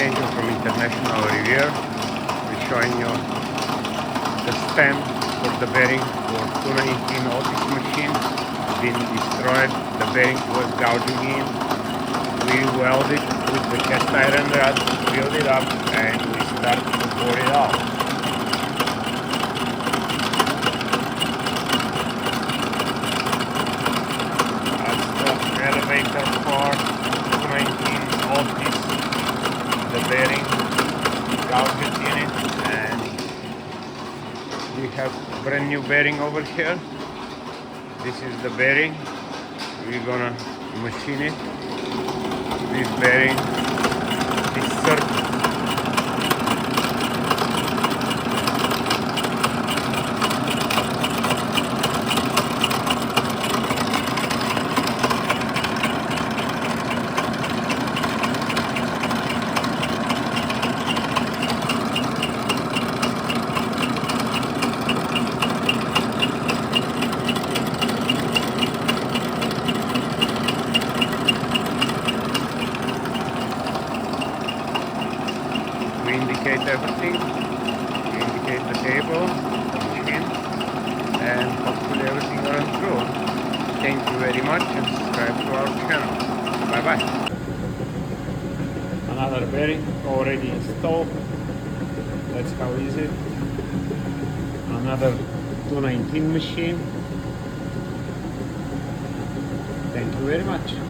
Angel from International Review. We're showing you the stem for the bearing for 219 Otis machine. Been destroyed. The bearing was gouging in. We welded with the cast iron rod, filled it up, and we started to bore it out. That's the elevator for 219 Otis. The bearing gouged in it, and we have brand new bearing over here. This is the bearing. We're gonna machine it. This bearing is circle. We indicate everything. We indicate the table, the machine, and hopefully everything runs through. Thank you very much and subscribe to our channel. Bye bye. Another bearing already installed. That's how easy. Another 219 machine. Thank you very much.